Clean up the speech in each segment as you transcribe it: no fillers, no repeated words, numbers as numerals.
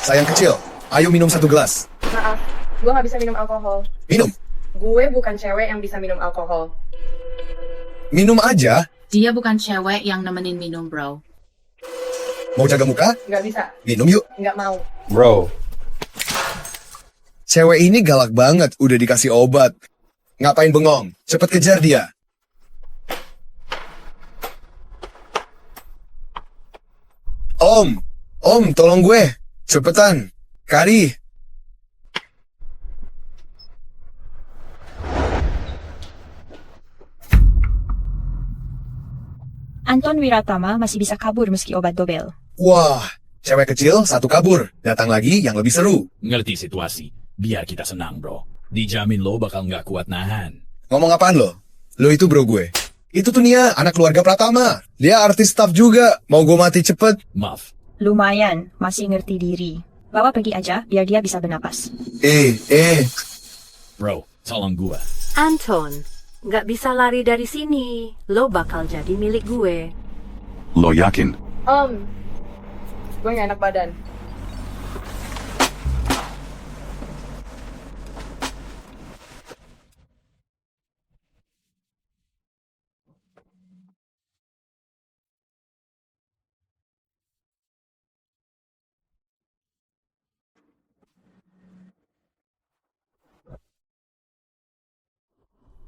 Sayang kecil, ayo minum satu gelas. Maaf, gue gak bisa minum alkohol. Minum. Gue bukan cewek yang bisa minum alkohol. Minum aja. Dia bukan cewek yang nemenin minum, bro. Mau jaga muka? Gak bisa, Minum yuk. gak mau. Bro. Cewek ini galak banget, udah dikasih obat. Ngapain bengong? Cepet kejar dia. Om, tolong gue. Cepetan. Kari. Anton Wiratama masih bisa kabur meski obat dobel. Wah, cewek kecil satu kabur. Datang lagi yang lebih seru. Ngerti situasi. Biar kita senang, bro. Dijamin lo bakal nggak kuat nahan. Ngomong apaan lo? Lo itu bro gue. Itu tuh Nia, anak keluarga Pratama. Dia artis staff juga. Mau gue mati cepet. Maaf. Lumayan, masih ngerti diri. Bawa pergi aja biar dia bisa bernapas. Bro, tolong gua. Anton, nggak bisa lari dari sini. Lo bakal jadi milik gue. Lo yakin? Gue gak enak badan.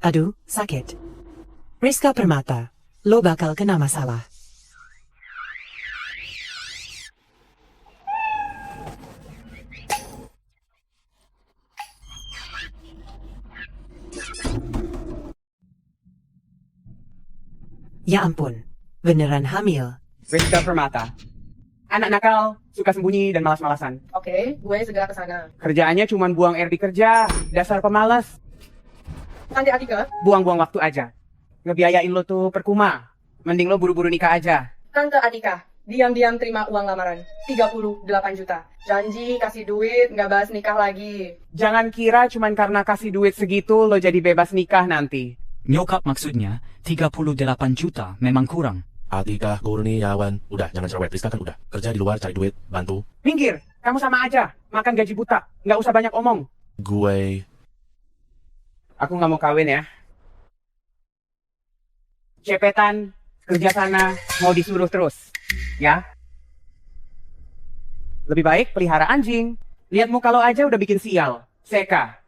Aduh, sakit. Rizka Permata, lo bakal kena masalah. Ya ampun, beneran hamil. Rizka Permata. Anak nakal, suka sembunyi dan malas-malasan. Oke, gue segera kesana. Kerjaannya cuma buang air di kerja, dasar pemalas. Tante Atika? Buang-buang waktu aja. Ngebiayain lo tuh percuma. Mending lo buru-buru nikah aja. Tante Atika, diam-diam terima uang lamaran. 38 juta. Janji kasih duit, gak bahas nikah lagi. Jangan kira cuma karena kasih duit segitu lo jadi bebas nikah nanti. Nyokap maksudnya, 38 juta memang kurang. Atika Kurniawan, udah jangan cerewet, Rizka kan udah kerja di luar cari duit, bantu. Minggir, kamu sama aja, makan gaji buta, nggak usah banyak omong. Aku nggak mau kawin ya. Cepetan, kerja sana, mau disuruh terus, ya. Lebih baik pelihara anjing, lihat muka lo aja udah bikin sial, Seka.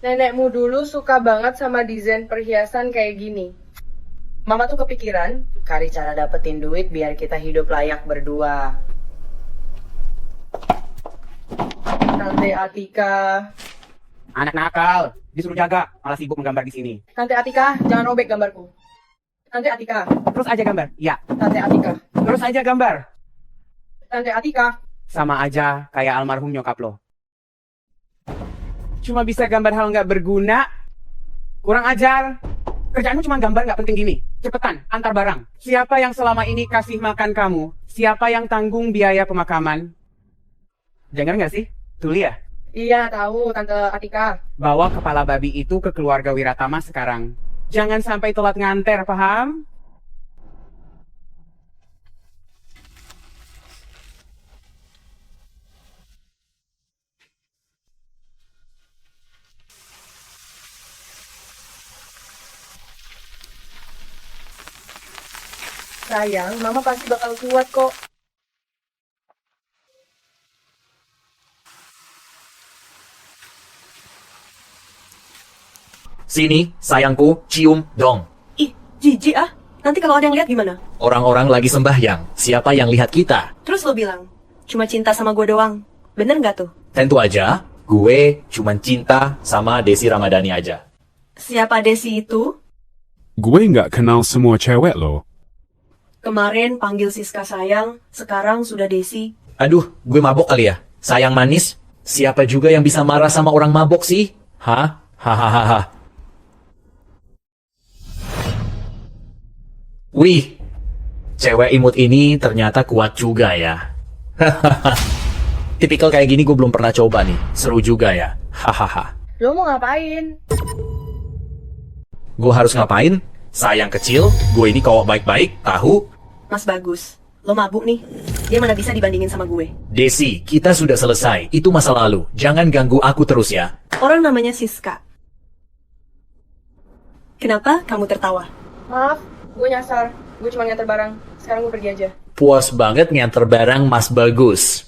Nenekmu dulu suka banget sama desain perhiasan kayak gini. Mama tuh kepikiran, cari cara dapetin duit biar kita hidup layak berdua. Tante Atika. Anak nakal, disuruh jaga, malah sibuk menggambar di sini. Tante Atika, jangan robek gambarku. Tante Atika. Terus aja gambar, ya. Tante Atika. Terus aja gambar. Tante Atika. Sama aja kayak almarhum nyokap lo. Cuma bisa gambar hal nggak berguna. Kurang ajar. Kerjaanmu cuma gambar nggak penting gini. Cepetan, antar barang. Siapa yang selama ini kasih makan kamu? Siapa yang tanggung biaya pemakaman? Dengar nggak sih? Tuli ya? Iya, tahu Tante Atika. Bawa kepala babi itu ke keluarga Wiratama sekarang. Jangan sampai telat nganter, paham? Sayang, Mama pasti bakal kuat kok. Sini, sayangku, cium dong. Ih, jijik ah. Nanti kalau ada yang lihat gimana? Orang-orang lagi sembahyang. Siapa yang lihat kita? Terus lo bilang, cuma cinta sama gue doang. Bener nggak tuh? Tentu aja, gue cuman cinta sama Desi Ramadhani aja. Siapa Desi itu? Gue nggak kenal semua cewek lo. Kemarin panggil Siska sayang, sekarang sudah Desi. Aduh, gue mabok kali ya? Sayang manis? Siapa juga yang bisa marah sama orang mabok sih? Hah? Hahaha. Wih, cewek imut ini ternyata kuat juga ya. Tipikal kayak gini gue belum pernah coba nih. Seru juga ya. Hahaha. Lo mau ngapain? Gue harus ngapain? Sayang kecil, gue ini cowok baik-baik, tahu? Mas Bagus, Lo mabuk nih. Dia mana bisa dibandingin sama gue. Desi, kita sudah selesai. Itu masa lalu. Jangan ganggu aku terus ya. Orang namanya Siska. Kenapa kamu tertawa? Maaf, gue nyasar. Gue cuma nganter barang. Sekarang gue pergi aja. Puas banget nganter barang Mas Bagus.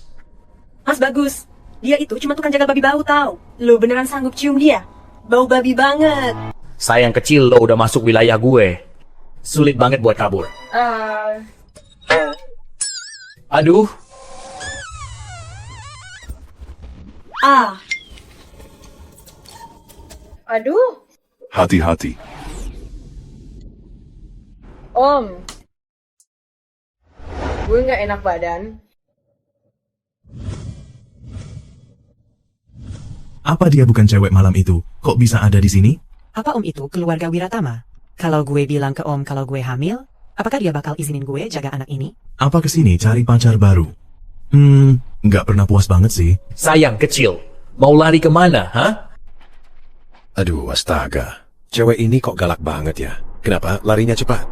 Mas Bagus, dia itu cuma tukang jaga babi bau tau. Lo beneran sanggup cium dia? Bau babi banget. Sayang kecil, lo udah masuk wilayah gue. Sulit banget buat kabur. Aduh. Aduh. Hati-hati. Om. Gue nggak enak badan. Apa dia bukan cewek malam itu? Kok bisa ada di sini? Apa Om itu keluarga Wiratama? Kalau gue bilang ke Om kalau gue hamil, apakah dia bakal izinin gue jaga anak ini? Apa kesini cari pacar baru? Nggak pernah puas banget sih. Sayang kecil, mau lari kemana, ha? Aduh, astaga. Cewek ini kok galak banget ya. Kenapa larinya cepat?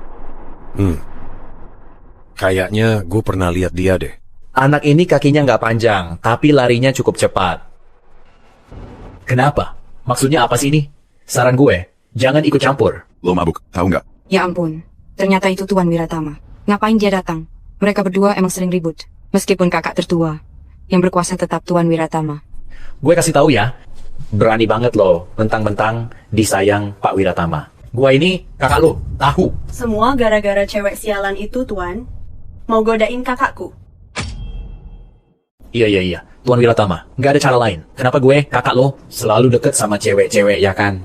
Kayaknya gue pernah lihat dia deh. Anak ini kakinya nggak panjang, tapi larinya cukup cepat. Kenapa? Maksudnya apa sih ini? Saran gue, jangan ikut campur. Lo mabuk, tahu nggak? Ya ampun, ternyata itu Tuan Wiratama. Ngapain dia datang? Mereka berdua emang sering ribut. Meskipun kakak tertua, yang berkuasa tetap Tuan Wiratama. Gue kasih tahu ya, berani banget lo, mentang-mentang disayang Pak Wiratama. Gue ini kakak lo, tahu. Semua gara-gara cewek sialan itu, Tuan. Mau godain kakakku. Iya. Tuan Wiratama, nggak ada cara lain. Kenapa gue, kakak lo, selalu deket sama cewek-cewek, ya kan?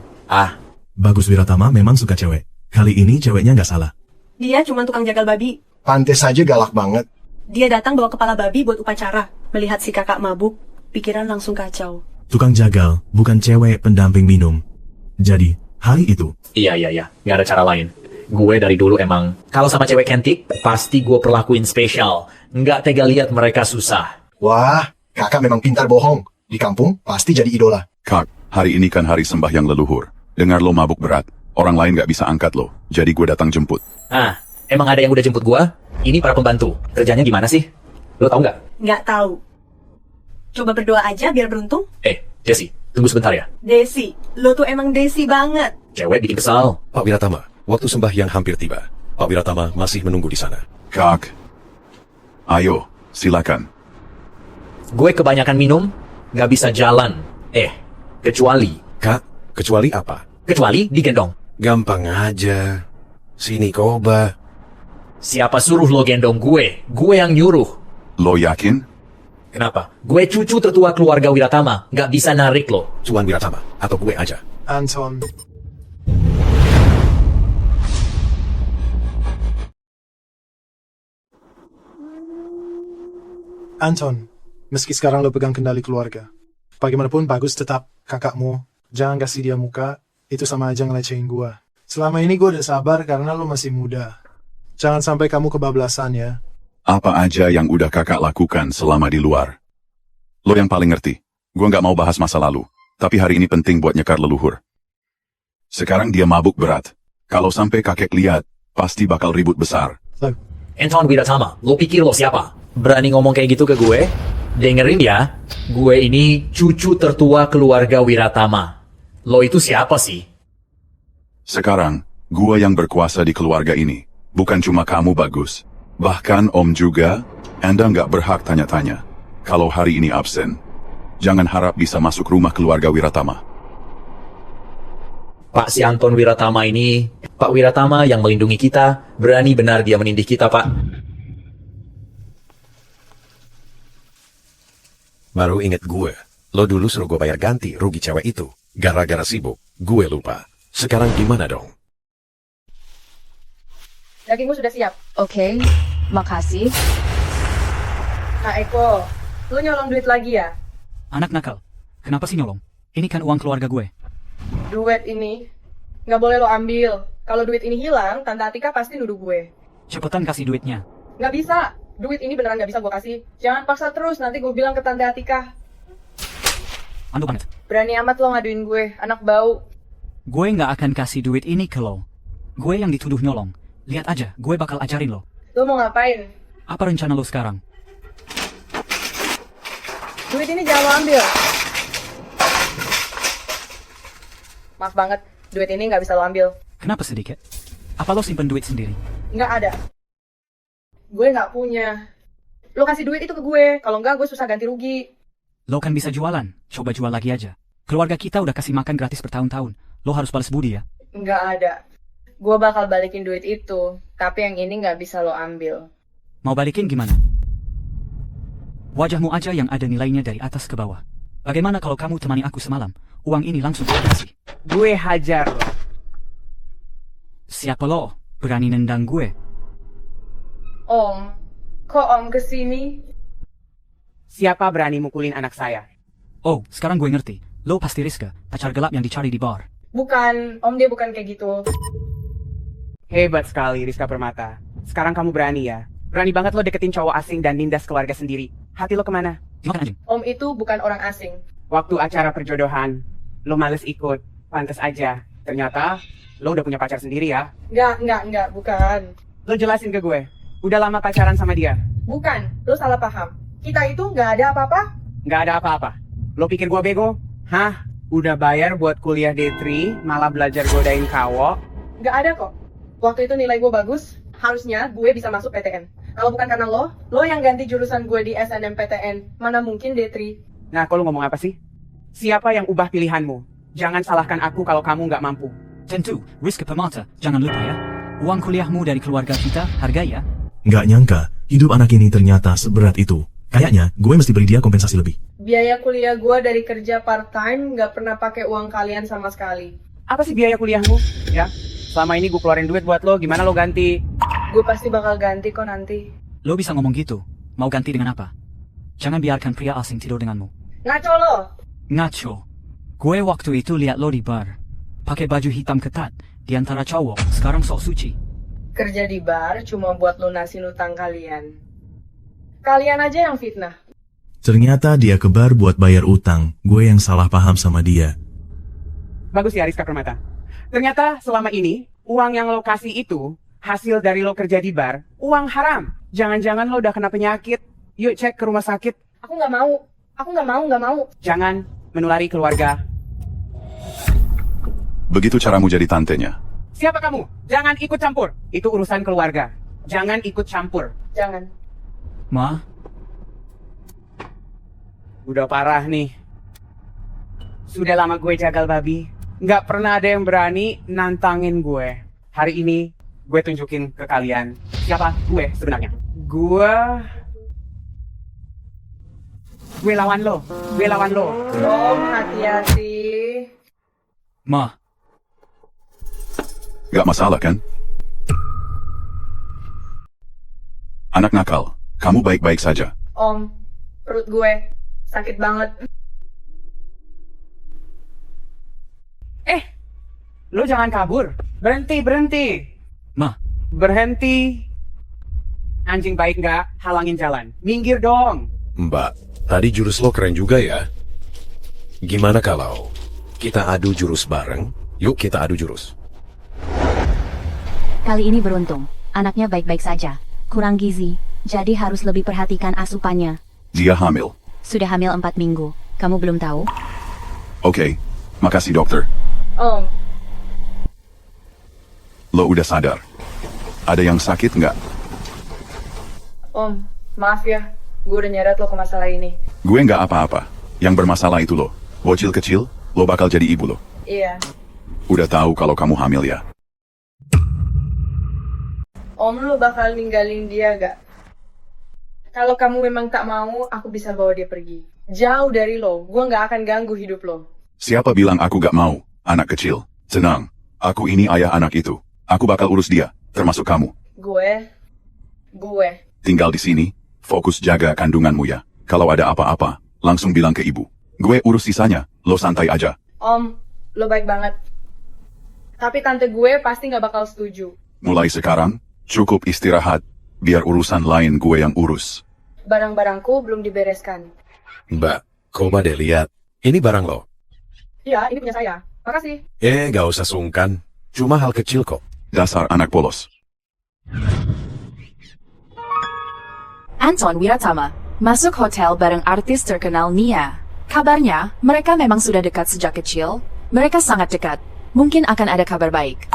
Bagus Wiratama memang suka cewek. Kali ini ceweknya nggak salah. Dia cuma tukang jagal babi. Pantes saja galak banget. Dia datang bawa kepala babi buat upacara. Melihat si kakak mabuk, pikiran langsung kacau. Tukang jagal, bukan cewek pendamping minum. Jadi, hari itu... Iya. Nggak ada cara lain. Gue dari dulu emang, kalau sama cewek cantik, pasti gue perlakuin spesial. Nggak tega lihat mereka susah. Wah, kakak memang pintar bohong. Di kampung, pasti jadi idola. Kak, hari ini kan hari sembahyang leluhur. Dengar lo mabuk berat, orang lain nggak bisa angkat lo. Jadi gue datang jemput. Emang ada yang udah jemput gue? Ini para pembantu. Kerjanya gimana sih? Lo tau nggak? Nggak tahu. Coba berdoa aja biar beruntung. Jesse, tunggu sebentar ya. Desi, lo tuh emang Desi banget. Cewek bikin kesal. Pak Wiratama, waktu sembahyang hampir tiba. Pak Wiratama masih menunggu di sana. Kak, ayo, silakan. Gue kebanyakan minum, nggak bisa jalan. Kecuali. Kak, kecuali apa? Kecuali digendong. Gampang aja. Sini Koba. Siapa suruh lo gendong gue? Gue yang nyuruh. Lo yakin? Kenapa? Gue cucu tertua keluarga Wiratama. Nggak bisa narik lo. Tuan Wiratama, atau gue aja. Anton. Anton, meski sekarang lo pegang kendali keluarga, bagaimanapun Bagus tetap kakakmu. Jangan kasih dia muka, itu sama aja ngelecehin gua. Selama ini gue udah sabar karena lo masih muda. Jangan sampai kamu kebablasan ya. Apa aja yang udah kakak lakukan selama di luar? Lo yang paling ngerti. Gue nggak mau bahas masa lalu, tapi hari ini penting buat nyekar leluhur. Sekarang dia mabuk berat. Kalau sampai kakek lihat, pasti bakal ribut besar. Anton Wiratama, lo pikir lo siapa? Berani ngomong kayak gitu ke gue? Dengerin ya, gue ini cucu tertua keluarga Wiratama. Lo itu siapa sih? Sekarang, gue yang berkuasa di keluarga ini. Bukan cuma kamu Bagus. Bahkan Om juga, Anda nggak berhak tanya-tanya. Kalau hari ini absen, jangan harap bisa masuk rumah keluarga Wiratama. Pak si Anton Wiratama ini, Pak Wiratama yang melindungi kita, berani benar dia menindih kita, Pak. Baru inget gue. Lo dulu suruh gue bayar ganti rugi cewek itu. Gara-gara sibuk, gue lupa. Sekarang gimana dong? Dagingmu sudah siap. Oke, makasih. Nah Eko, lu nyolong duit lagi ya? Anak nakal, kenapa sih nyolong? Ini kan uang keluarga gue. Duit ini nggak boleh lo ambil. Kalau duit ini hilang, Tante Atika pasti nuduh gue. Cepetan kasih duitnya. Nggak bisa. Duit ini beneran nggak bisa gue kasih. Jangan paksa terus, nanti gue bilang ke Tante Atika. Mandu banget. Berani amat lo ngaduin gue, anak bau. Gue nggak akan kasih duit ini ke lo. Gue yang dituduh nyolong. Lihat aja, gue bakal ajarin lo. Lo mau ngapain? Apa rencana lo sekarang? Duit ini jangan lo ambil. Maaf banget, duit ini nggak bisa lo ambil. Kenapa sedikit? Apa lo simpen duit sendiri? Nggak ada. Gue nggak punya. Lo kasih duit itu ke gue, kalau nggak gue susah ganti rugi. Lo kan bisa jualan. Coba jual lagi aja. Keluarga kita udah kasih makan gratis bertahun-tahun. Lo harus balas budi ya. Nggak ada. Gue bakal balikin duit itu, tapi yang ini nggak bisa lo ambil. Mau balikin gimana? Wajahmu aja yang ada nilainya dari atas ke bawah. Bagaimana kalau kamu temani aku semalam? Uang ini langsung aku kasih. Gue hajar lo. Siapa lo? Berani nendang gue? Om, kok Om kesini? Siapa berani mukulin anak saya? Oh, sekarang gue ngerti. Lo pasti Rizka, pacar gelap yang dicari di bar. Bukan, Om dia bukan kayak gitu. Hebat sekali Rizka Permata. Sekarang kamu berani ya? Berani banget lo deketin cowok asing dan nindas keluarga sendiri. Hati lo kemana? Dimakan anjing. Om itu bukan orang asing. Waktu acara perjodohan, lo males ikut. Pantes aja. Ternyata lo udah punya pacar sendiri ya? Enggak, bukan. Lo jelasin ke gue. Udah lama pacaran sama dia? Bukan, lo salah paham. Kita itu nggak ada apa-apa. Nggak ada apa-apa. Lo pikir gue bego? Hah? Udah bayar buat kuliah D3, malah belajar godain kawo? Nggak ada kok. Waktu itu nilai gue bagus, harusnya gue bisa masuk PTN. Kalau bukan karena lo yang ganti jurusan gue di SNMPTN. Mana mungkin D3. Nah, kok lo ngomong apa sih? Siapa yang ubah pilihanmu? Jangan salahkan aku kalau kamu nggak mampu. Tentu, Rizka Permata, jangan lupa ya. Uang kuliahmu dari keluarga kita, hargai ya. Nggak nyangka, hidup anak ini ternyata seberat itu. Kayaknya, gue mesti beri dia kompensasi lebih. Biaya kuliah gue dari kerja part-time nggak pernah pakai uang kalian sama sekali. Apa sih biaya kuliahmu? Ya, selama ini gue keluarin duit buat lo, gimana lo ganti? Gue pasti bakal ganti kok nanti. Lo bisa ngomong gitu. Mau ganti dengan apa? Jangan biarkan pria asing tidur denganmu. Ngaco lo! Ngaco. Gue waktu itu lihat lo di bar. Pakai baju hitam ketat. Di antara cowok, sekarang sok suci. Kerja di bar cuma buat lunasin utang kalian. Kalian aja yang fitnah. Ternyata dia ke bar buat bayar utang. Gue yang salah paham sama dia. Bagus ya Rizka Permata. Ternyata selama ini, uang yang lo kasih itu, hasil dari lo kerja di bar, uang haram. Jangan-jangan lo udah kena penyakit. Yuk cek ke rumah sakit. Aku nggak mau. Aku nggak mau. Jangan menulari keluarga. Begitu caramu jadi tantenya. Siapa kamu? Jangan ikut campur. Itu urusan keluarga. Jangan ikut campur. Jangan. Ma? Udah parah nih. Sudah lama gue jagal babi. Nggak pernah ada yang berani nantangin gue. Hari ini gue tunjukin ke kalian siapa gue sebenarnya. Gue lawan lo. Om, hati-hati. Ma. Gak masalah kan? Anak nakal, kamu baik-baik saja. Om, perut gue sakit banget. Lo jangan kabur. Berhenti. Ma. Berhenti. Anjing baik nggak? Halangin jalan. Minggir dong. Mbak, tadi jurus lo keren juga ya. Gimana kalau kita adu jurus bareng? Yuk kita adu jurus. Kali ini beruntung. Anaknya baik-baik saja. Kurang gizi, jadi harus lebih perhatikan asupannya. Dia hamil. Sudah hamil 4 minggu. Kamu belum tahu? Oke, makasih dokter. Om. Lo udah sadar? Ada yang sakit nggak? Om, maaf ya. Gue udah nyeret lo ke masalah ini. Gue nggak apa-apa. Yang bermasalah itu lo. Bocil kecil, lo bakal jadi ibu lo. Iya. Udah tahu kalau kamu hamil ya? Om, lo bakal ninggalin dia gak? Kalau kamu memang tak mau, aku bisa bawa dia pergi. Jauh dari lo, gue gak akan ganggu hidup lo. Siapa bilang aku gak mau? Anak kecil. Tenang, aku ini ayah anak itu. Aku bakal urus dia, termasuk kamu. Gue. Tinggal di sini, fokus jaga kandunganmu ya. Kalau ada apa-apa, langsung bilang ke ibu. Gue urus sisanya, lo santai aja. Om, lo baik banget. Tapi tante gue pasti gak bakal setuju. Mulai sekarang, cukup istirahat, biar urusan lain gue yang urus. Barang-barangku belum dibereskan. Mbak, coba deh lihat. Ini barang lo. Iya, ini punya saya. Makasih. Gak usah sungkan. Cuma hal kecil kok. Dasar anak polos. Anton Wiratama masuk hotel bareng artis terkenal Nia. Kabarnya, mereka memang sudah dekat sejak kecil. Mereka sangat dekat. Mungkin akan ada kabar baik.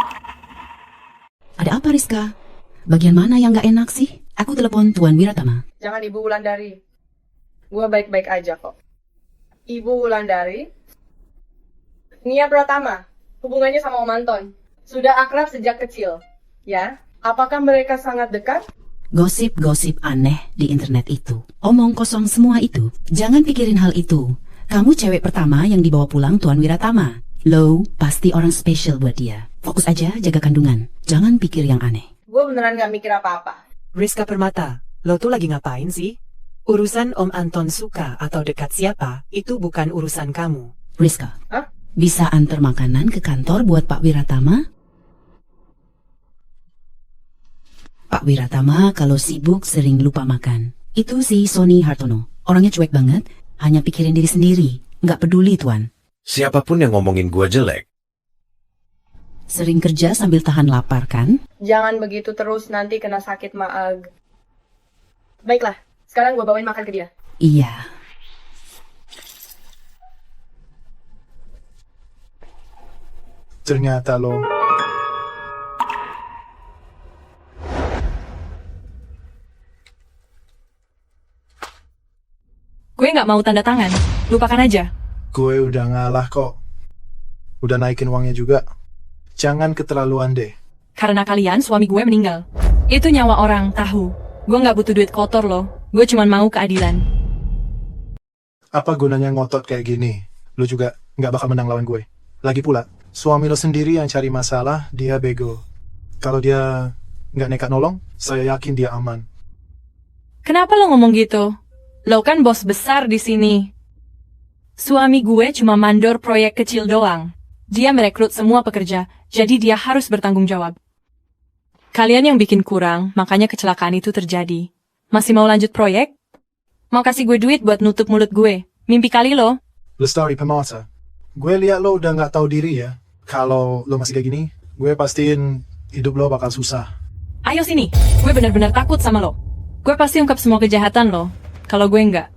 Ada apa, Rizka? Bagian mana yang gak enak sih? Aku telepon Tuan Wiratama. Jangan Ibu Wulandari. Gua baik-baik aja kok. Ibu Wulandari, Nia Pratama, hubungannya sama Om Anton. Sudah akrab sejak kecil, ya? Apakah mereka sangat dekat? Gosip-gosip aneh di internet itu. Omong kosong semua itu. Jangan pikirin hal itu. Kamu cewek pertama yang dibawa pulang Tuan Wiratama. Lo pasti orang spesial buat dia. Fokus aja jaga kandungan. Jangan pikir yang aneh. Gue beneran gak mikir apa-apa. Rizka Permata, lo tuh lagi ngapain sih? Urusan Om Anton suka atau dekat siapa, itu bukan urusan kamu. Rizka, Hah? bisa antar makanan ke kantor buat Pak Wiratama? Pak Wiratama kalau sibuk sering lupa makan. Itu si Sony Hartono. Orangnya cuek banget, hanya pikirin diri sendiri. Nggak peduli, Tuan. Siapapun yang ngomongin gua jelek, Sering kerja sambil tahan lapar, kan? Jangan begitu terus, nanti kena sakit maag. Baiklah, sekarang gue bawain makan ke dia. Iya. Ternyata lo... Gue nggak mau tanda tangan. Lupakan aja. Gue udah ngalah kok. Udah naikin uangnya juga. Jangan keterlaluan deh. Karena kalian suami gue meninggal. Itu nyawa orang, tahu. Gue nggak butuh duit kotor loh. Gue cuma mau keadilan. Apa gunanya ngotot kayak gini? Lo juga nggak bakal menang lawan gue. Lagi pula, suami lo sendiri yang cari masalah, dia bego. Kalau dia nggak nekat nolong, saya yakin dia aman. Kenapa lo ngomong gitu? Lo kan bos besar di sini. Suami gue cuma mandor proyek kecil doang. Dia merekrut semua pekerja, jadi dia harus bertanggung jawab. Kalian yang bikin kurang, makanya kecelakaan itu terjadi. Masih mau lanjut proyek? Mau kasih gue duit buat nutup mulut gue? Mimpi kali lo? Lestari Permata, gue liat lo udah nggak tahu diri ya. Kalau lo masih kayak gini, gue pastiin hidup lo bakal susah. Ayo sini, gue benar-benar takut sama lo. Gue pasti ungkap semua kejahatan lo, kalau gue enggak.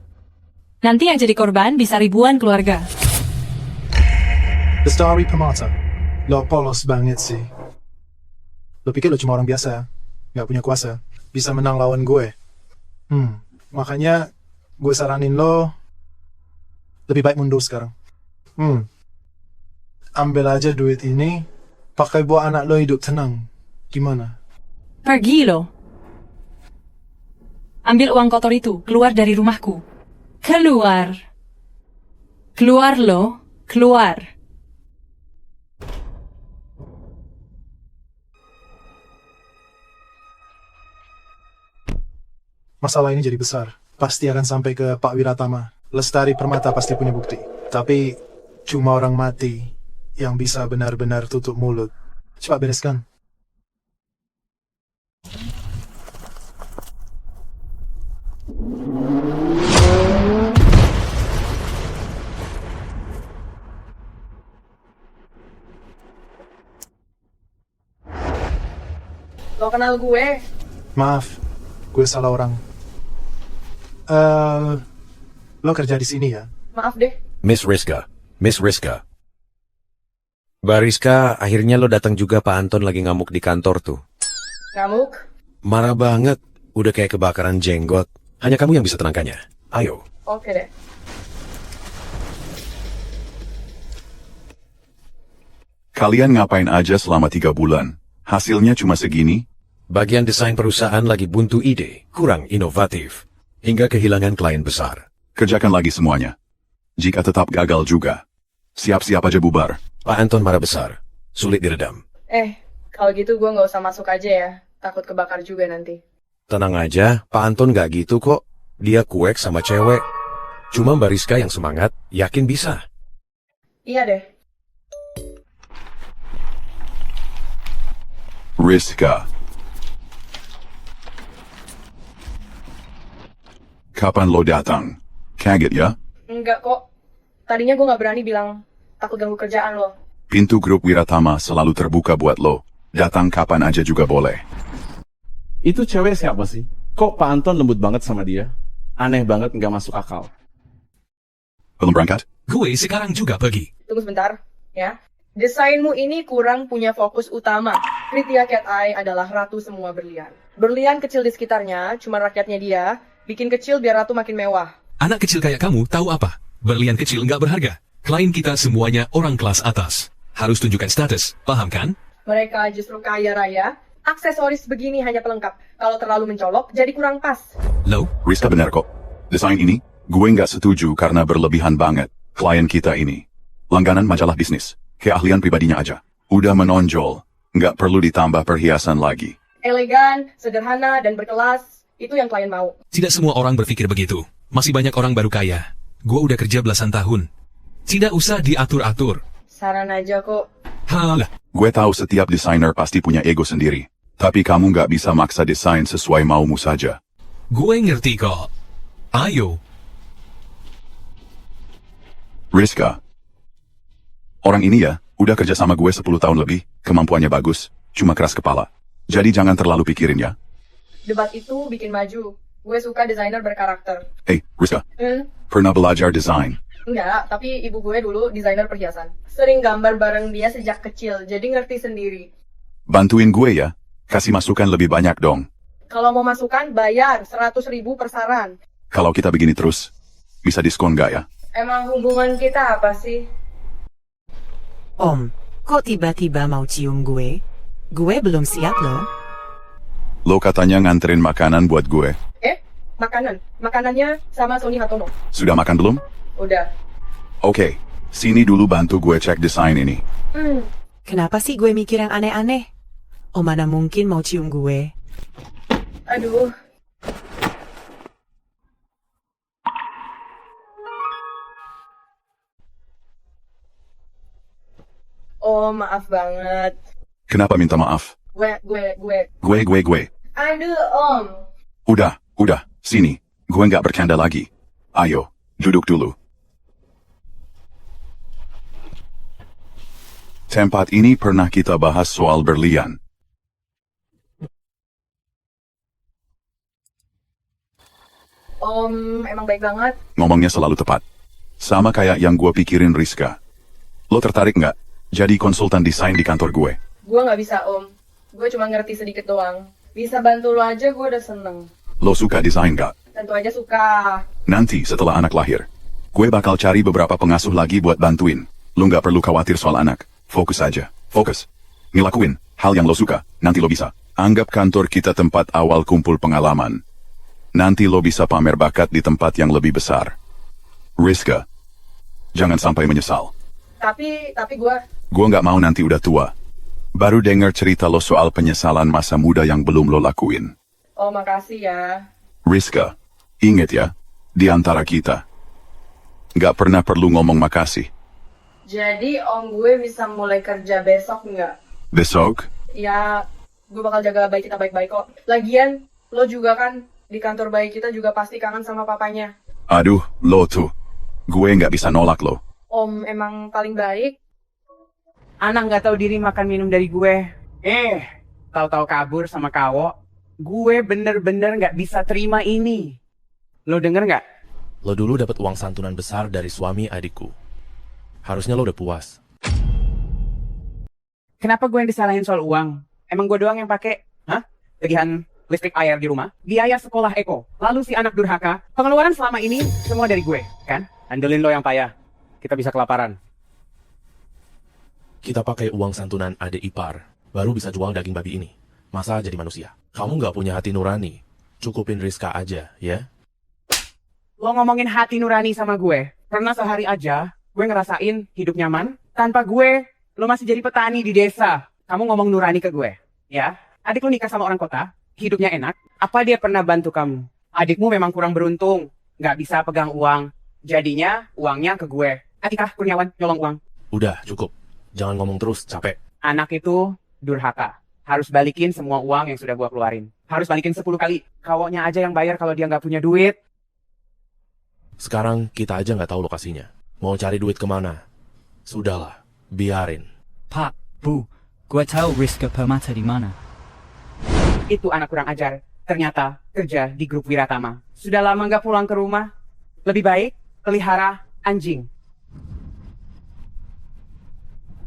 Nanti yang jadi korban bisa ribuan keluarga. Lestari Permata, lo polos banget sih. Lo pikir lo cuma orang biasa, nggak punya kuasa, bisa menang lawan gue. Makanya gue saranin lo lebih baik mundur sekarang. Ambil aja duit ini, pakai buat anak lo hidup tenang. Gimana? Pergi lo. Ambil uang kotor itu, keluar dari rumahku. Keluar. Keluar lo, keluar. Masalah ini jadi besar. Pasti akan sampai ke Pak Wiratama. Lestari Permata pasti punya bukti. Tapi cuma orang mati yang bisa benar-benar tutup mulut. Cepat bereskan. Lo kenal gue? Maaf, gue salah orang. Lo kerja di sini ya? Maaf deh. Miss Rizka. Mbak Rizka, akhirnya lo datang juga. Pak Anton lagi ngamuk di kantor tuh. Ngamuk? Marah banget, udah kayak kebakaran jenggot. Hanya kamu yang bisa tenangkannya. Ayo. Oke deh. Kalian ngapain aja selama 3 bulan? Hasilnya cuma segini? Bagian desain perusahaan lagi buntu ide, kurang inovatif, hingga kehilangan klien besar. Kerjakan lagi semuanya. Jika tetap gagal juga, siap-siap aja bubar. Pak Anton marah besar, sulit diredam. Kalau gitu gue nggak usah masuk aja ya. Takut kebakar juga nanti. Tenang aja, Pak Anton gak gitu kok. Dia kuek sama cewek. Cuma Mbak Rizka yang semangat, yakin bisa. Iya deh. Rizka. Kapan lo datang? Kaget ya? Enggak kok. Tadinya gue nggak berani bilang takut ganggu kerjaan lo. Pintu grup Wiratama selalu terbuka buat lo. Datang kapan aja juga boleh. Itu cewek siapa sih? Kok Pak Anton lembut banget sama dia? Aneh banget, nggak masuk akal. Belum berangkat? Gue sekarang juga pergi. Tunggu sebentar, ya. Desainmu ini kurang punya fokus utama. Kritia Cat Eye adalah ratu semua berlian. Berlian kecil di sekitarnya, cuma rakyatnya dia, bikin kecil biar ratu makin mewah. Anak kecil kayak kamu tahu apa? Berlian kecil nggak berharga. Klien kita semuanya orang kelas atas. Harus tunjukkan status, paham kan? Mereka justru kaya raya. Aksesoris begini hanya pelengkap. Kalau terlalu mencolok, jadi kurang pas. Lo? Rizka benar kok. Desain ini, gue nggak setuju karena berlebihan banget. Klien kita ini. Langganan majalah bisnis. Keahlian pribadinya aja. Udah menonjol. Nggak perlu ditambah perhiasan lagi. Elegan, sederhana, dan berkelas. Itu yang klien mau. Tidak semua orang berpikir begitu. Masih banyak orang baru kaya. Gue udah kerja belasan tahun. Tidak usah diatur-atur. Saran aja kok. Halah. Gue tahu setiap desainer pasti punya ego sendiri. Tapi kamu nggak bisa maksa desain sesuai maumu saja. Gue ngerti kok. Ayo. Rizka. Orang ini ya, udah kerja sama gue 10 tahun lebih, kemampuannya bagus, cuma keras kepala. Jadi jangan terlalu pikirin ya. Debat itu bikin maju. Gue suka desainer berkarakter. Rizka, pernah belajar desain? Enggak, tapi ibu gue dulu desainer perhiasan. Sering gambar bareng dia sejak kecil, jadi ngerti sendiri. Bantuin gue ya, kasih masukan lebih banyak dong. Kalau mau masukan, bayar 100.000 per saran. Kalau kita begini terus, bisa diskon nggak ya? Emang hubungan kita apa sih? Om, kok tiba-tiba mau cium gue? Gue belum siap loh. Lo katanya nganterin makanan buat gue. Makanan. Makanannya sama Sony Hatono. Sudah makan belum? Udah. Oke, sini dulu bantu gue cek desain ini. Kenapa sih gue mikir yang aneh-aneh? Oh mana mungkin mau cium gue? Aduh. Oh, maaf banget. Kenapa minta maaf? Gue. Gue. Aduh, Om. Udah, sini. Gue nggak bercanda lagi. Ayo, duduk dulu. Tempat ini pernah kita bahas soal berlian. Om, emang baik banget. Ngomongnya selalu tepat. Sama kayak yang gue pikirin Rizka. Lo tertarik nggak jadi konsultan desain di kantor gue? Gue nggak bisa, Om. Gue cuma ngerti sedikit doang. Bisa bantu lo aja, gue udah seneng. Lo suka desain nggak? Tentu aja suka. Nanti setelah anak lahir, gue bakal cari beberapa pengasuh lagi buat bantuin. Lo nggak perlu khawatir soal anak. Fokus aja. Fokus. Ngelakuin hal yang lo suka. Nanti lo bisa. Anggap kantor kita tempat awal kumpul pengalaman. Nanti lo bisa pamer bakat di tempat yang lebih besar. Rizka, jangan sampai menyesal. Tapi gue... Gue nggak mau nanti udah tua. Baru denger cerita lo soal penyesalan masa muda yang belum lo lakuin. Oh, makasih ya. Rizka, inget ya, di antara kita. Nggak pernah perlu ngomong makasih. Jadi Om gue bisa mulai kerja besok nggak? Besok? Ya, gue bakal jaga bayi kita baik-baik kok. Lagian, lo juga kan di kantor bayi kita juga pasti kangen sama papanya. Aduh, lo tuh. Gue nggak bisa nolak lo. Om emang paling baik. Anak nggak tahu diri makan minum dari gue. Tahu-tahu kabur sama Kawo. Gue bener-bener nggak bisa terima ini. Lo denger nggak? Lo dulu dapat uang santunan besar dari suami adikku. Harusnya lo udah puas. Kenapa gue yang disalahin soal uang? Emang gue doang yang pakai? Tagihan listrik air di rumah? Biaya sekolah Eko? Lalu si anak durhaka? Pengeluaran selama ini semua dari gue, kan? Andelin lo yang payah. Kita bisa kelaparan. Kita pakai uang santunan adik ipar, baru bisa jual daging babi ini. Masa jadi manusia? Kamu nggak punya hati nurani. Cukupin Rizka aja, ya? Lo ngomongin hati nurani sama gue. Pernah sehari aja gue ngerasain hidup nyaman. Tanpa gue, lo masih jadi petani di desa. Kamu ngomong nurani ke gue, ya? Adik lo nikah sama orang kota, hidupnya enak. Apa dia pernah bantu kamu? Adikmu memang kurang beruntung, nggak bisa pegang uang. Jadinya uangnya ke gue. Atika Kurniawan nyolong uang. Udah, cukup. Jangan ngomong terus, capek. Anak itu durhaka. Harus balikin semua uang yang sudah gue keluarin. Harus balikin 10 kali. Kawonya aja yang bayar kalau dia nggak punya duit. Sekarang kita aja nggak tahu lokasinya. Mau cari duit kemana? Sudahlah, biarin. Pak, Bu, gue tahu Rizka Permata di mana. Itu anak kurang ajar. ternyata kerja di grup Wiratama. Sudah lama nggak pulang ke rumah. Lebih baik pelihara anjing.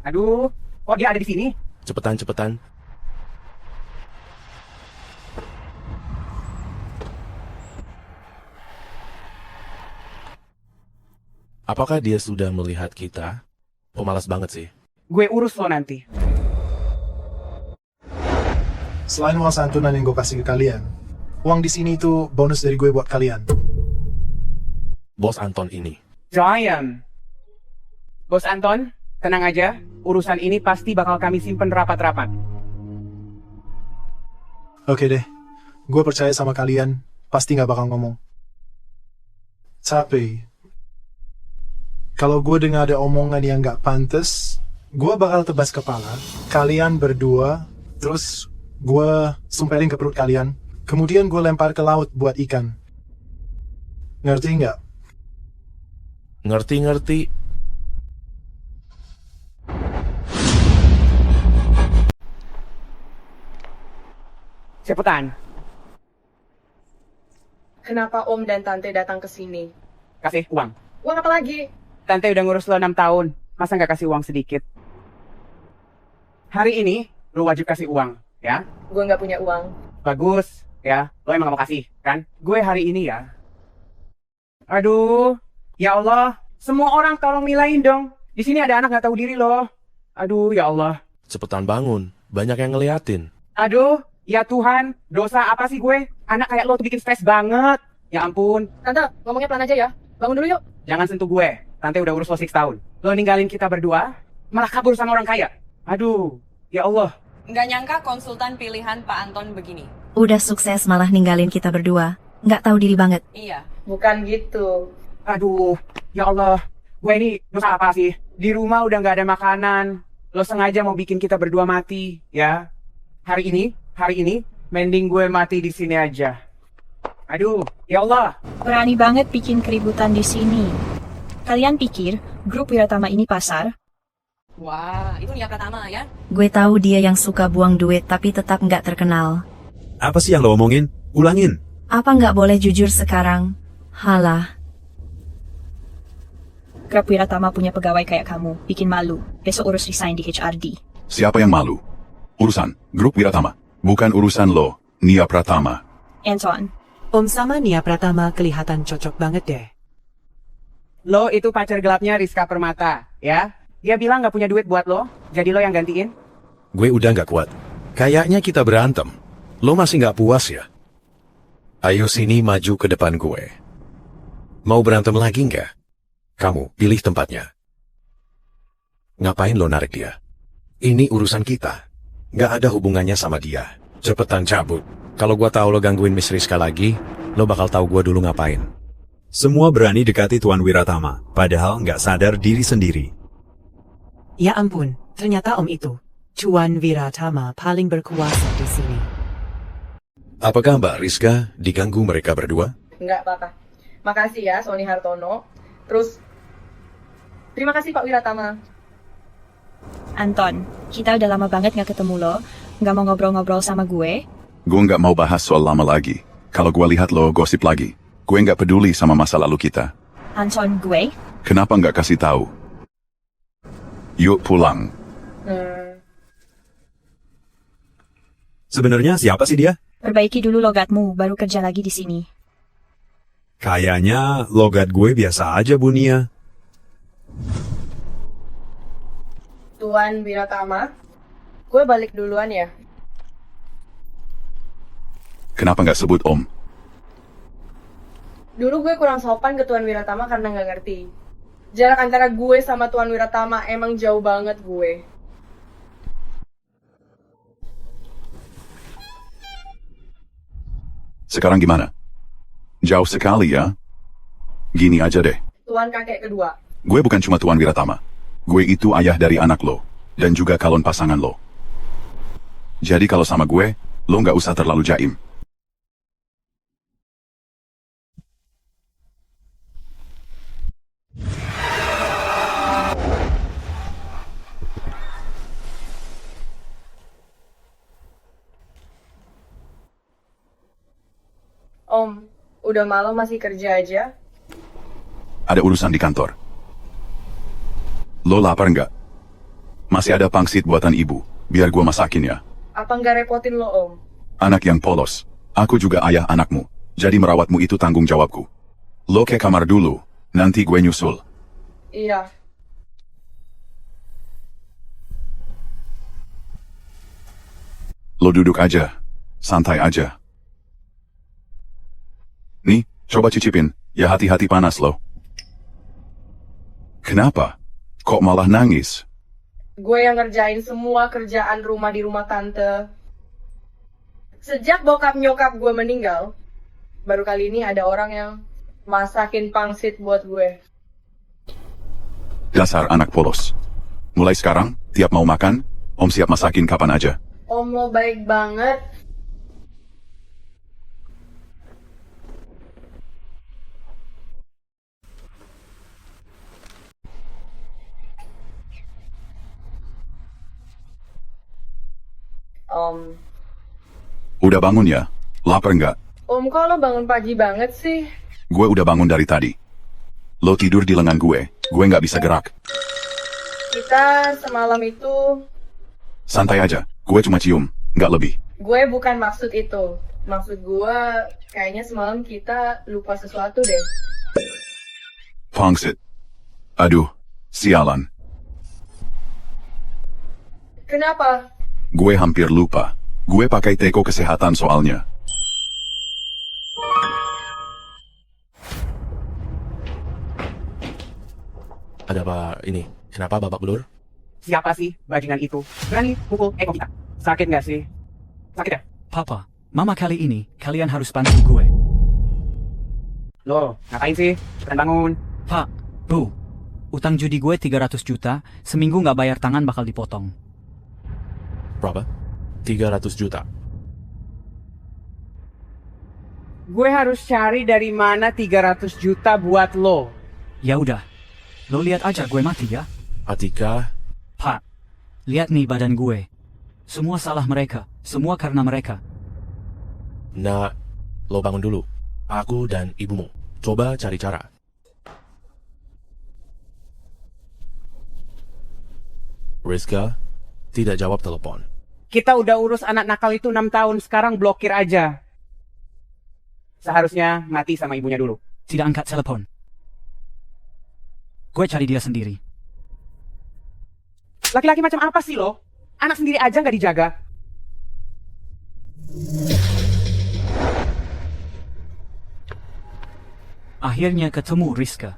Aduh, kok dia ada di sini? Cepetan. Apakah dia sudah melihat kita? Pemalas banget sih. Gue urus lo nanti. Selain uang santunan yang gue kasih ke kalian, uang di sini itu bonus dari gue buat kalian. Bos Anton ini. Giant. Bos Anton, tenang aja. Urusan ini pasti bakal kami simpen rapat-rapat. Oke deh, gue percaya sama kalian, pasti gak bakal ngomong. Tapi, kalau gue dengar ada omongan yang gak pantas, gue bakal tebas kepala, kalian berdua, terus gue sumpelin ke perut kalian, kemudian gue lempar ke laut buat ikan. Ngerti nggak? Ngerti. Cepetan. Kenapa Om dan Tante datang ke sini? Kasih uang. Uang apa lagi? Tante udah ngurus lo 6 tahun. Masa nggak kasih uang sedikit? Hari ini, lo wajib kasih uang, ya? Gue nggak punya uang. Bagus, ya. Lo emang gak mau kasih, kan? Gue hari ini ya. Aduh, ya Allah. Semua orang tolong milain dong. Di sini ada anak nggak tahu diri loh. Aduh, ya Allah. Cepetan bangun. Banyak yang ngeliatin. Aduh, ya Tuhan. Dosa apa sih gue? Anak kayak lo tuh bikin stres banget. Ya ampun. Tante, ngomongnya pelan aja ya. Bangun dulu yuk. Jangan sentuh gue. Tante udah urus lo 6 tahun. Lo ninggalin kita berdua, malah kabur sama orang kaya. Aduh, ya Allah. Nggak nyangka konsultan pilihan Pak Anton begini. Udah sukses malah ninggalin kita berdua. Nggak tahu diri banget. Iya. Bukan gitu. Aduh, ya Allah. Gue ini dosa apa sih? Di rumah udah nggak ada makanan. Lo sengaja mau bikin kita berdua mati, ya? Hari ini, mending gue mati di sini aja. Aduh, ya Allah. Berani banget bikin keributan di sini. Kalian pikir grup Wiratama ini pasar? Wah, itu Nia Pratama ya? Gue tahu dia yang suka buang duit tapi tetap nggak terkenal. Apa sih yang lo omongin? Ulangin. Apa nggak boleh jujur sekarang? Halah. Grup Wiratama punya pegawai kayak kamu, bikin malu. Besok urus resign di HRD. Siapa yang malu? Urusan grup Wiratama, bukan urusan lo, Nia Pratama. Anton. Om sama Nia Pratama kelihatan cocok banget deh. Lo itu pacar gelapnya Rizka Permata, ya? Dia bilang gak punya duit buat lo, jadi lo yang gantiin? Gue udah gak kuat. Kayaknya kita berantem. Lo masih gak puas ya? Ayo sini maju ke depan gue. Mau berantem lagi nggak? Kamu pilih tempatnya. Ngapain lo narik dia? Ini urusan kita. Nggak ada hubungannya sama dia. Cepetan cabut. Kalau gua tahu lo gangguin Miss Rizka lagi, lo bakal tahu gua dulu ngapain. Semua berani dekati Tuan Wiratama, padahal nggak sadar diri sendiri. Ya ampun, ternyata om itu, Tuan Wiratama paling berkuasa di sini. Apakah Mbak Rizka diganggu mereka berdua? Nggak apa-apa. Makasih ya, Sony Hartono. Terus, terima kasih Pak Wiratama. Anton, kita udah lama banget nggak ketemu lo. Nggak mau ngobrol-ngobrol sama gue? Gue nggak mau bahas soal lama lagi. Kalau gue lihat lo gosip lagi, gue nggak peduli sama masa lalu kita. Anton, gue? Kenapa nggak kasih tahu? Yuk pulang. Sebenarnya siapa sih dia? Perbaiki dulu logatmu, baru kerja lagi di sini. Kayaknya logat gue biasa aja, Bu Nia. Tuan Wiratama, gue balik duluan ya. Kenapa nggak sebut Om? Dulu gue kurang sopan ke Tuan Wiratama karena nggak ngerti. Jarak antara gue sama Tuan Wiratama emang jauh banget gue. Sekarang gimana? Jauh sekali ya? Gini aja deh. Tuan kakek kedua. Gue bukan cuma Tuan Wiratama. Gue itu ayah dari anak lo. Dan juga calon pasangan lo. Jadi kalau sama gue, lo nggak usah terlalu jaim. Om, udah malam masih kerja aja? Ada urusan di kantor. Lo lapar nggak? Masih ada pangsit buatan ibu. Biar gua masakin ya. Apa nggak repotin lo, Om? Anak yang polos. Aku juga ayah anakmu. Jadi merawatmu itu tanggung jawabku. Lo ke kamar dulu. Nanti gue nyusul. Iya. Lo duduk aja. Santai aja. Nih, coba cicipin. Ya hati-hati panas lo. Kenapa? Kok malah nangis? Gue yang ngerjain semua kerjaan rumah di rumah tante. Sejak bokap nyokap gue meninggal, baru kali ini ada orang yang masakin pangsit buat gue. Dasar anak polos. Mulai sekarang, tiap mau makan, Om siap masakin kapan aja. Om lo baik banget. Udah bangun ya? Lapar nggak? Om, kok lo bangun pagi banget sih? Gue udah bangun dari tadi. Lo tidur di lengan gue nggak bisa gerak. Kita semalam itu... Santai aja, gue cuma cium, nggak lebih. Gue bukan maksud itu. Maksud gue, kayaknya semalam kita lupa sesuatu deh. Pangsit. Aduh, sialan. Kenapa? Gue hampir lupa. Gue pakai teko kesehatan soalnya. Ada apa ini? Kenapa babak belur? Siapa sih bajingan itu? Berani pukul Eko kita. Sakit nggak sih? Sakit ya? Papa, Mama kali ini kalian harus bantu gue. Loh, ngapain sih? Cepetan bangun. Pak, Bu, utang judi gue 300 juta, seminggu nggak bayar tangan bakal dipotong. Berapa? 300 juta. Gue harus cari dari mana 300 juta buat lo. Ya udah, lo lihat aja gue mati ya. Atika. Pak, lihat nih badan gue. Semua salah mereka, semua karena mereka. Nah, lo bangun dulu. Aku dan ibumu. Coba cari cara. Rizka tidak jawab telepon. Kita udah urus anak nakal itu 6 tahun, sekarang blokir aja. Seharusnya mati sama ibunya dulu. Tidak angkat telepon. Gue cari dia sendiri. Laki-laki macam apa sih lo? Anak sendiri aja nggak dijaga. Akhirnya ketemu Rizka.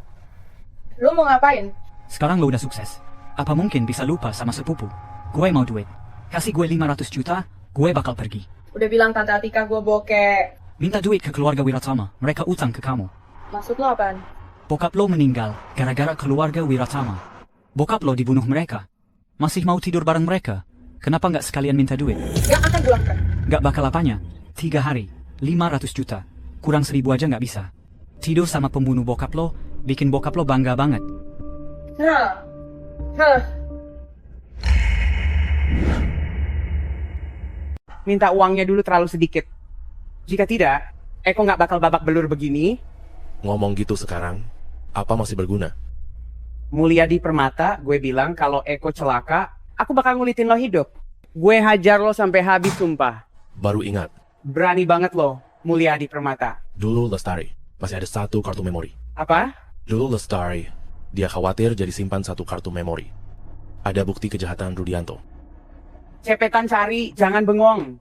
Lo mau ngapain? Sekarang lo udah sukses. Apa mungkin bisa lupa sama sepupu? Gue mau duit. Kasih gue 500 juta, gue bakal pergi. Udah bilang Tante Atika gue bokeh. Minta duit ke keluarga Wiratama, mereka utang ke kamu. Maksud lo apaan? Bokap lo meninggal gara-gara keluarga Wiratama. Bokap lo dibunuh mereka. Masih mau tidur bareng mereka? Kenapa nggak sekalian minta duit? Gak akan gue lakukan. Nggak bakal apanya? 3 hari, 500 juta. Kurang 1000 aja nggak bisa. Tidur sama pembunuh bokap lo, bikin bokap lo bangga banget. Minta uangnya dulu terlalu sedikit. Jika tidak, Eko nggak bakal babak belur begini. Ngomong gitu sekarang, apa masih berguna? Mulyadi Permata, gue bilang kalau Eko celaka, aku bakal ngulitin lo hidup. Gue hajar lo sampai habis sumpah. Baru ingat. Berani banget lo, Mulyadi Permata. Dulu Lestari, masih ada 1 kartu memori. Apa? Dulu Lestari, dia khawatir jadi simpan 1 kartu memori. Ada bukti kejahatan Rudianto. Cepetan cari, jangan bengong.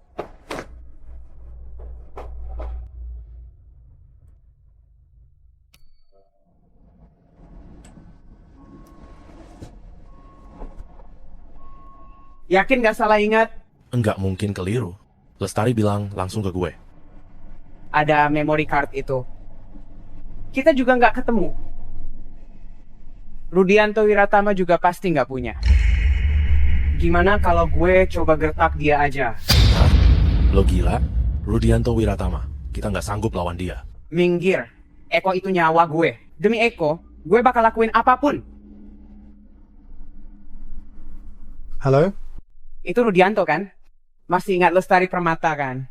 Yakin gak salah ingat? Enggak mungkin keliru. Lestari bilang langsung ke gue. Ada memory card itu. Kita juga gak ketemu. Rudianto Wiratama juga pasti gak punya. Gimana kalau gue coba gertak dia aja? Hah? Lo gila? Rudianto Wiratama. Kita nggak sanggup lawan dia. Minggir. Eko itu nyawa gue. Demi Eko, gue bakal lakuin apapun. Halo? Itu Rudianto kan? Masih ingat Lestari Permata kan?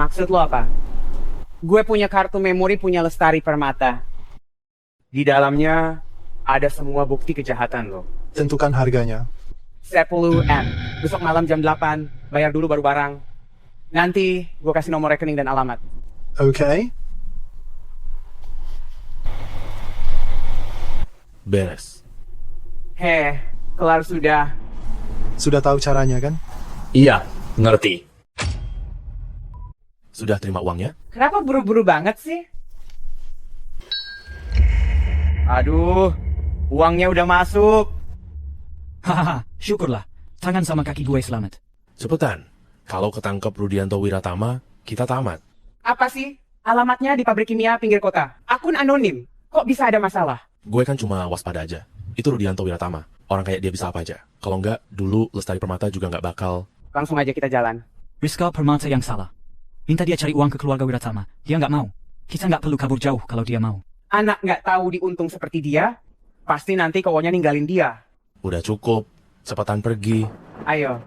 Maksud lo apa? Gue punya kartu memori punya Lestari Permata. Di dalamnya ada semua bukti kejahatan lo. Tentukan harganya. 10M. Besok malam jam 8. Bayar dulu baru barang. Nanti gue kasih nomor rekening dan alamat. Oke. Beres. Kelar sudah. Sudah tahu caranya kan? Iya, ngerti. Sudah terima uangnya? Kenapa buru-buru banget sih? Aduh, uangnya udah masuk. Hahaha, syukurlah. Tangan sama kaki gue selamat. Cepetan. Kalau ketangkep Rudianto Wiratama, kita tamat. Apa sih? Alamatnya di pabrik kimia pinggir kota. Akun anonim. Kok bisa ada masalah? Gue kan cuma waspada aja. Itu Rudianto Wiratama. Orang kayak dia bisa apa aja. Kalau enggak, dulu Lestari Permata juga nggak bakal... Langsung aja kita jalan. Rizka Permata yang salah. Minta dia cari uang ke keluarga Wiratama. Dia nggak mau. Kita nggak perlu kabur jauh kalau dia mau. Anak nggak tahu diuntung seperti dia, pasti nanti cowoknya ninggalin dia. Udah cukup. Cepetan pergi. Ayo.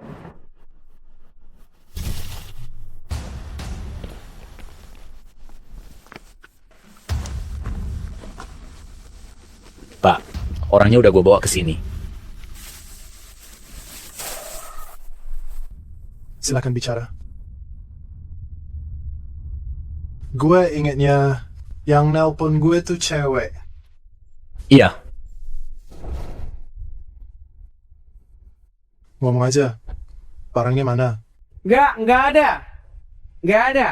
Pak, orangnya udah gue bawa ke sini. Silakan bicara. Gue ingetnya yang nelpon gue tuh cewek. Iya. Ngomong aja. Barangnya mana? Nggak ada. Nggak ada.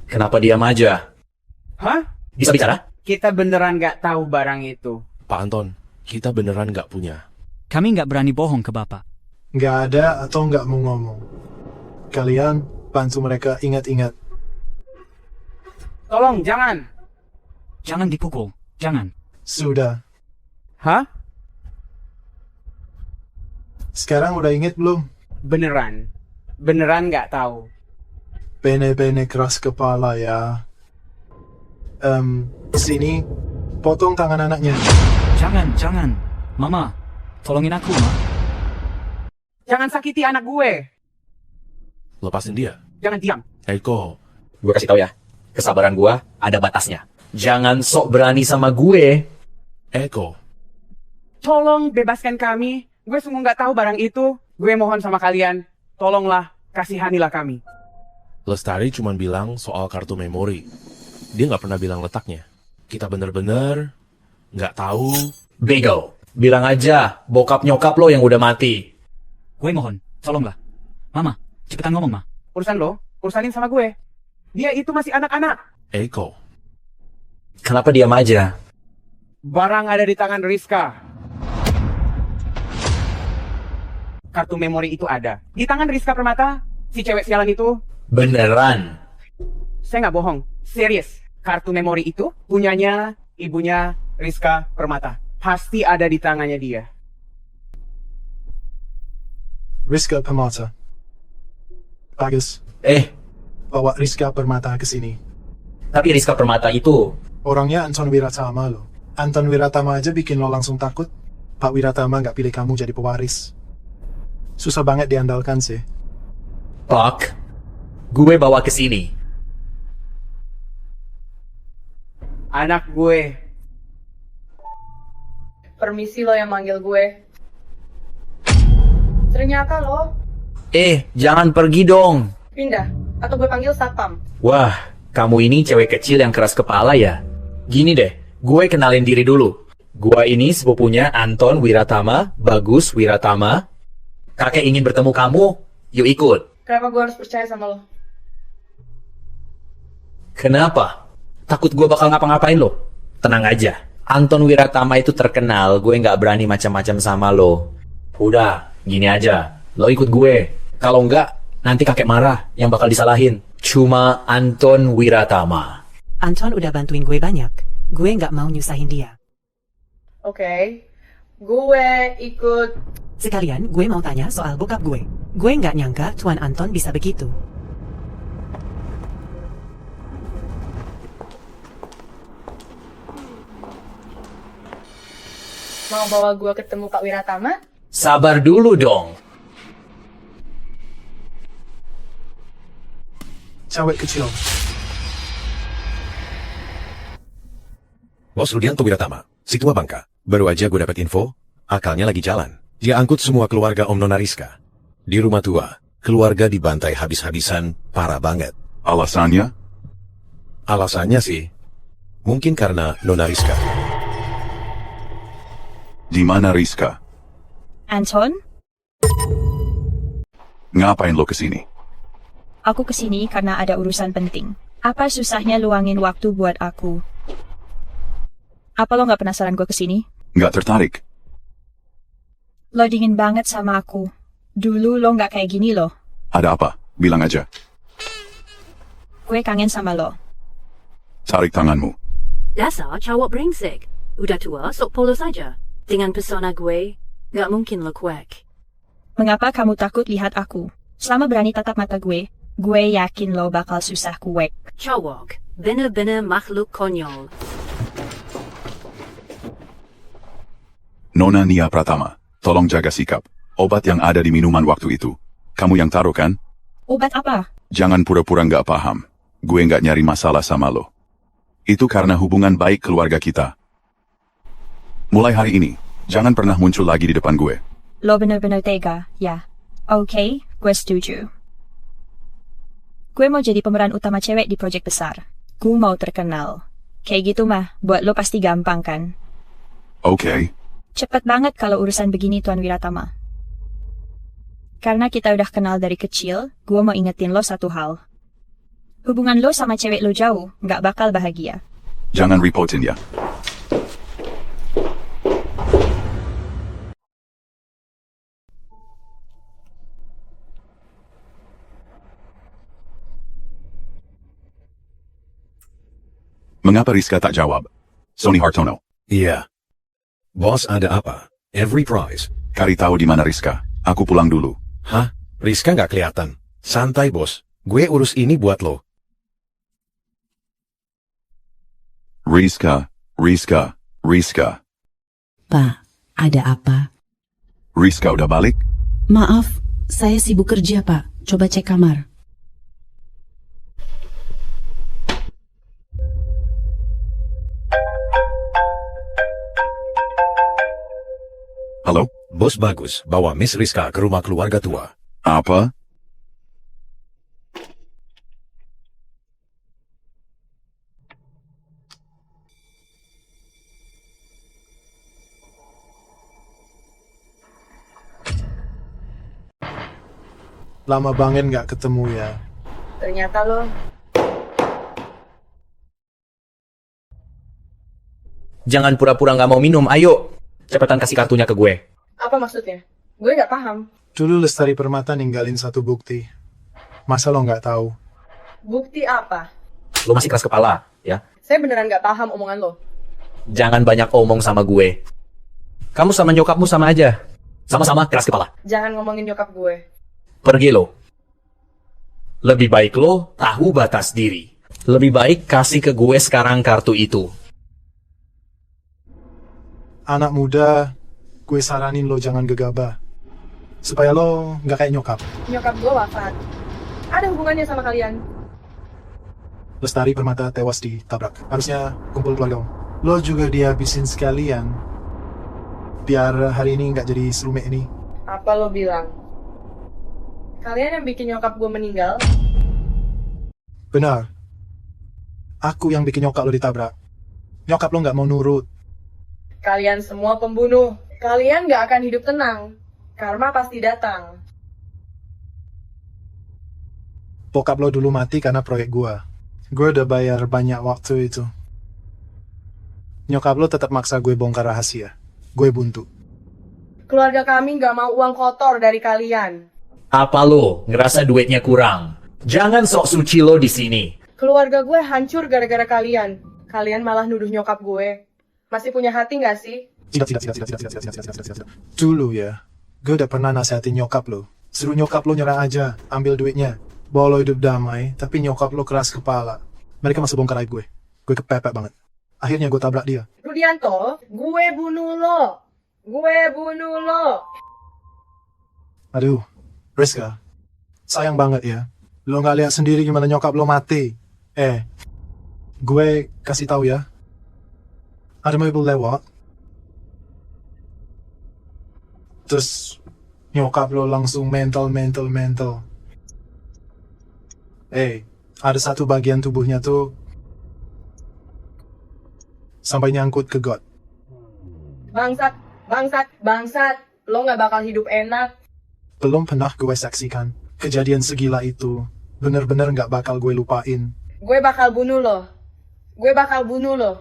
Kenapa diam aja? Hah? Bisa bicara? Kita beneran nggak tahu barang itu. Pak Anton, kita beneran nggak punya. Kami nggak berani bohong ke Bapak. Nggak ada atau nggak mau ngomong. Kalian bantu mereka ingat-ingat. Tolong, jangan. Jangan dipukul. Jangan. Sudah. Hah? Sekarang udah inget belum? Beneran. Beneran nggak tahu. Bene-bene keras kepala ya. Sini, potong tangan anaknya. Jangan. Mama, tolongin aku, Ma. Jangan sakiti anak gue. Lepasin dia. Jangan diam. Eko. Gue kasih tau ya. Kesabaran gue ada batasnya. Jangan sok berani sama gue. Eko. Tolong bebaskan kami. Gue sungguh nggak tahu barang itu. Gue mohon sama kalian. Tolonglah, kasihanilah kami. Lestari cuma bilang soal kartu memori. Dia nggak pernah bilang letaknya. Kita bener-bener nggak tahu. Bego. Bilang aja, bokap nyokap lo yang udah mati. Gue mohon, tolonglah. Mama, cepetan ngomong, Ma. Urusan lo, urusanin sama gue. Dia itu masih anak-anak. Eko. Kenapa diam aja? Barang ada di tangan Rizka. Kartu memori itu ada. Di tangan Rizka Permata, si cewek sialan itu. Beneran? Saya nggak bohong. Serius. Kartu memori itu punyanya ibunya Rizka Permata. Pasti ada di tangannya dia. Rizka Permata. Bagus. Bawa Rizka Permata ke sini. Tapi Rizka Permata itu... Orangnya Anton Wiratama lo. Anton Wiratama aja bikin lo langsung takut. Pak Wiratama nggak pilih kamu jadi pewaris. Susah banget diandalkan sih. Pak, gue bawa ke sini. Anak gue. Permisi lo yang manggil gue. Ternyata lo. Jangan pergi dong. Pindah. Atau gue panggil satpam. Wah, kamu ini cewek kecil yang keras kepala ya. Gini deh, gue kenalin diri dulu. Gue ini sepupunya Anton Wiratama, Bagus Wiratama. Kakek ingin bertemu kamu, yuk ikut. Kenapa gue harus percaya sama lo? Kenapa? Takut gue bakal ngapa-ngapain lo? Tenang aja, Anton Wiratama itu terkenal, gue nggak berani macam-macam sama lo. Udah, gini aja, lo ikut gue. Kalau enggak, nanti kakek marah, yang bakal disalahin. Cuma Anton Wiratama. Anton udah bantuin gue banyak. Gue nggak mau nyusahin dia. Oke. Gue ikut. Sekalian, gue mau tanya soal bokap gue. Gue nggak nyangka Tuan Anton bisa begitu. Mau bawa gue ketemu Pak Wiratama? Sabar dulu dong. Cewek kecil. Bos Rudianto Wiratama, si tua Bangka. Baru aja gue dapat info, akalnya lagi jalan. Dia angkut semua keluarga Om Nona Rizka. Di rumah tua, keluarga dibantai habis-habisan, parah banget. Alasannya? Alasannya sih, mungkin karena Nona Rizka. Di mana Rizka? Anton, Ngapain lo kesini? aku kesini karena ada urusan penting. Apa susahnya luangin waktu buat aku? Apa lo nggak penasaran gue kesini? Nggak tertarik. Lo dingin banget sama aku. Dulu lo nggak kayak gini loh. Ada apa? Bilang aja. Gue kangen sama lo. Tarik tanganmu. Dasar cowok brengsek. Udah tua, sok polos aja. Dengan pesona gue, gak mungkin lo kuek. Mengapa kamu takut lihat aku? Selama berani tatap mata gue yakin lo bakal susah kuek. Cowok, bener-bener makhluk konyol. Nona Nia Pratama, tolong jaga sikap. Obat yang ada di minuman waktu itu. Kamu yang taruh kan? Obat apa? Jangan pura-pura nggak paham. Gue nggak nyari masalah sama lo. Itu karena hubungan baik keluarga kita. Mulai hari ini, jangan pernah muncul lagi di depan gue. Lo bener-bener tega, ya. Oke, gue setuju. Gue mau jadi pemeran utama cewek di proyek besar. Gue mau terkenal. Kayak gitu mah, buat lo pasti gampang kan? Oke. Cepet banget kalau urusan begini Tuan Wiratama. Karena kita udah kenal dari kecil, gue mau ingetin lo satu hal. Hubungan lo sama cewek lo jauh, gak bakal bahagia. Jangan repotin ya. Mengapa Rizka tak jawab? Sony Hartono. Iya. Bos, ada apa? Every prize. Kari tahu di mana Rizka. Aku pulang dulu. Hah? Rizka nggak kelihatan. Santai, bos. Gue urus ini buat lo. Rizka. Pak, ada apa? Rizka udah balik? Maaf, saya sibuk kerja, Pak. Coba cek kamar. Halo? Bos bagus, bawa Miss Rizka ke rumah keluarga tua. Apa? Lama banget nggak ketemu ya. Ternyata lo... Jangan pura-pura nggak mau minum, ayo. Cepetan kasih kartunya ke gue. Apa maksudnya? Gue nggak paham. Dulu Lestari Permata ninggalin satu bukti. Masa lo nggak tahu? Bukti apa? Lo masih keras kepala, ya? Saya beneran nggak paham omongan lo. Jangan banyak omong sama gue. Kamu sama nyokapmu sama aja. Sama-sama keras kepala. Jangan ngomongin nyokap gue. Pergi lo. Lebih baik lo tahu batas diri. Lebih baik kasih ke gue sekarang kartu itu. Anak muda, gue saranin lo jangan gegabah. Supaya lo nggak kayak nyokap. Nyokap gue wafat. Ada hubungannya sama kalian? Lestari Permata tewas ditabrak. Harusnya kumpul keluarga om. Lo juga dihabisin sekalian. Biar hari ini nggak jadi serumit ini. Apa lo bilang? Kalian yang bikin nyokap gue meninggal? Benar. Aku yang bikin nyokap lo ditabrak. Nyokap lo nggak mau nurut. Kalian semua pembunuh. Kalian gak akan hidup tenang. Karma pasti datang. Bokap lo dulu mati karena proyek gua. Gue udah bayar banyak waktu itu. Nyokap lo tetap maksa gue bongkar rahasia. Gue buntu. Keluarga kami gak mau uang kotor dari kalian. Apa lo ngerasa duitnya kurang? Jangan sok suci lo di sini. Keluarga gue hancur gara-gara kalian. Kalian malah nuduh nyokap gue. Masih punya hati gak sih? Tidak. Dulu ya, gue udah pernah nasihatin nyokap lo. Suruh nyokap lo nyerah aja, ambil duitnya. Bawa lo hidup damai, tapi nyokap lo keras kepala. Mereka masih bongkar aib gue. Gue kepepet banget. Akhirnya gue tabrak dia. Rudianto, gue bunuh lo. Aduh, Rizka. Sayang banget ya. Lo gak lihat sendiri gimana nyokap lo mati. Gue kasih tahu ya. Ada mobil lewat. Terus nyokap lo langsung mental. Ada satu bagian tubuhnya tuh sampai nyangkut ke got. Bangsat. Lo nggak bakal hidup enak. Belum pernah gue saksikan kejadian segila itu. Bener-bener nggak bakal gue lupain. Gue bakal bunuh lo.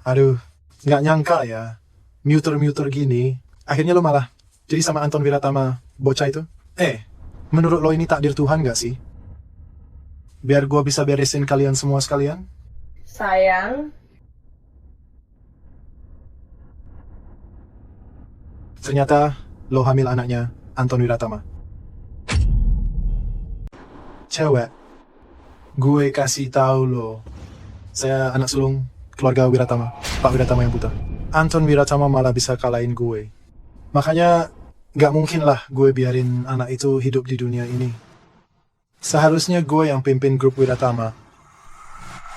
Aduh, nggak nyangka ya. Muter gini. Akhirnya lo malah jadi sama Anton Wiratama, bocah itu. Menurut lo ini takdir Tuhan nggak sih? Biar gue bisa beresin kalian semua sekalian? Sayang. Ternyata lo hamil anaknya Anton Wiratama. Cewek. Gue kasih tahu lo. Saya anak sulung keluarga Wiratama, Pak Wiratama yang buta. Anton Wiratama malah bisa kalahin gue. Makanya gak mungkin lah gue biarin anak itu hidup di dunia ini. Seharusnya gue yang pimpin grup Wiratama.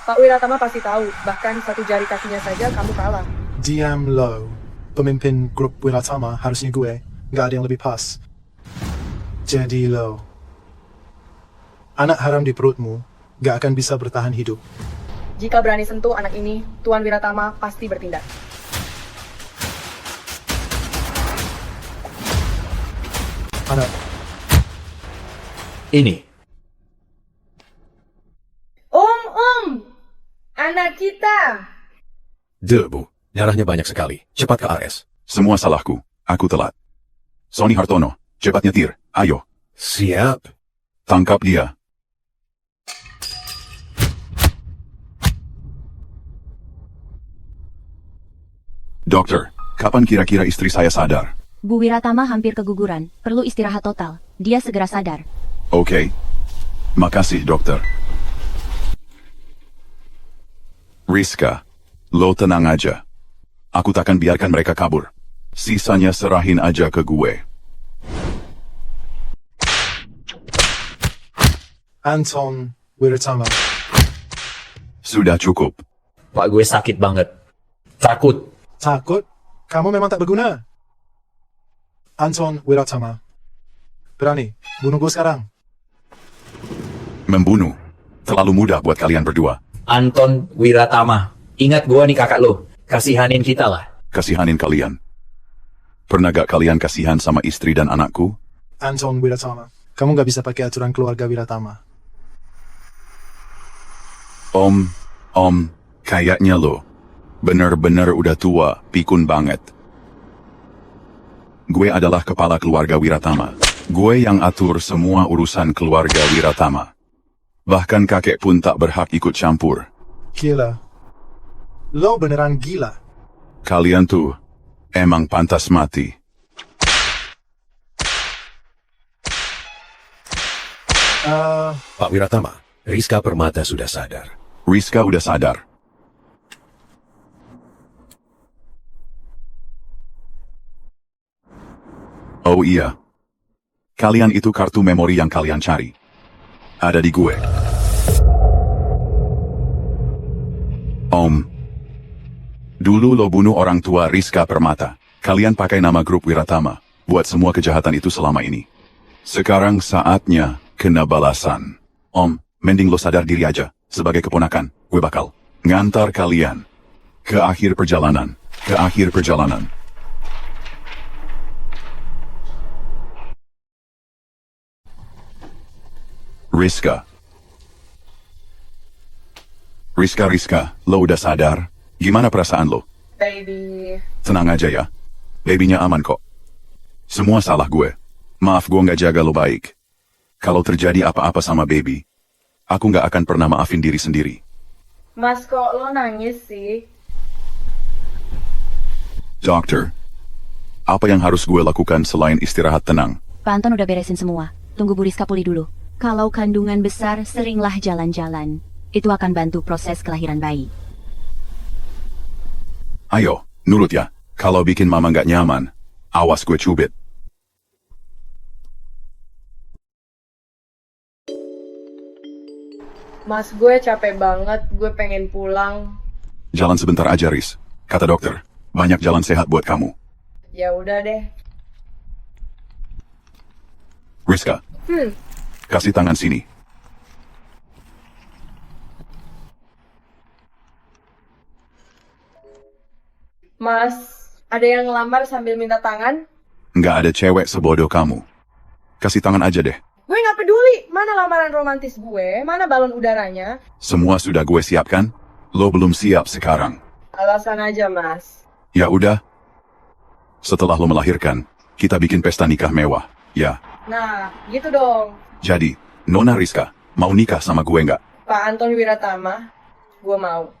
Pak Wiratama pasti tahu, bahkan satu jari kakinya saja kamu kalah. Diam lo. Pemimpin grup Wiratama harusnya gue. Gak ada yang lebih pas. Jadi lo. Anak haram di perutmu gak akan bisa bertahan hidup. Jika berani sentuh anak ini, Tuan Wiratama pasti bertindak. Anak. Ini. Anak kita. Debu, darahnya banyak sekali. Cepat ke RS. Semua salahku. Aku telat. Sony Hartono, cepat nyetir. Ayo. Siap. Tangkap dia. Dokter, kapan kira-kira istri saya sadar? Bu Wiratama hampir keguguran, perlu istirahat total. Dia segera sadar. Oke. Makasih, dokter. Rizka, lo tenang aja. Aku takkan biarkan mereka kabur. Sisanya serahin aja ke gue. Anton Wiratama. Sudah cukup. Pak, gue sakit banget. Takut. Takut? Kamu memang tak berguna. Anton Wiratama. Berani, bunuh gue sekarang. Membunuh. Terlalu mudah buat kalian berdua. Anton Wiratama. Ingat gua nih kakak lo. Kasihanin kita lah. Kasihanin kalian. Pernah gak kalian kasihan sama istri dan anakku? Anton Wiratama. Kamu gak bisa pakai aturan keluarga Wiratama. Om, kayaknya lo bener-bener udah tua, pikun banget. Gue adalah kepala keluarga Wiratama. Gue yang atur semua urusan keluarga Wiratama. Bahkan kakek pun tak berhak ikut campur. Gila. Lo beneran gila. Kalian tuh emang pantas mati. Pak Wiratama, Rizka Permata sudah sadar. Rizka udah sadar. Oh iya. Kalian itu kartu memori yang kalian cari. Ada di gue. Om. Dulu lo bunuh orang tua Rizka Permata. Kalian pakai nama grup Wiratama. Buat semua kejahatan itu selama ini. Sekarang saatnya kena balasan. Om, mending lo sadar diri aja. Sebagai keponakan, gue bakal ngantar kalian ke akhir perjalanan. Ke akhir perjalanan. Rizka, lo udah sadar? Gimana perasaan lo? Baby. Tenang aja ya. Babynya aman kok. Semua salah gue. Maaf gue nggak jaga lo baik. Kalau terjadi apa-apa sama baby, aku nggak akan pernah maafin diri sendiri. Mas, kok lo nangis sih? Dokter, apa yang harus gue lakukan selain istirahat tenang? Pak Anton udah beresin semua. Tunggu Bu Rizka pulih dulu. Kalau kandungan besar, seringlah jalan-jalan. Itu akan bantu proses kelahiran bayi. Ayo, nurut ya. Kalau bikin mama nggak nyaman, awas gue cubit. Mas, gue capek banget. Gue pengen pulang. Jalan sebentar aja, Riz. Kata dokter, banyak jalan sehat buat kamu. Ya udah deh. Rizka, kasih tangan sini. Mas, ada yang ngelamar sambil minta tangan? Nggak ada cewek sebodoh kamu. Kasih tangan aja deh. Gue nggak peduli. Mana lamaran romantis gue? Mana balon udaranya? Semua sudah gue siapkan. Lo belum siap sekarang. Alasan aja, Mas. Ya udah. Setelah lo melahirkan, kita bikin pesta nikah mewah, ya. Nah, gitu dong. Jadi, Nona Rizka, mau nikah sama gue nggak? Pak Anton Wiratama, gue mau.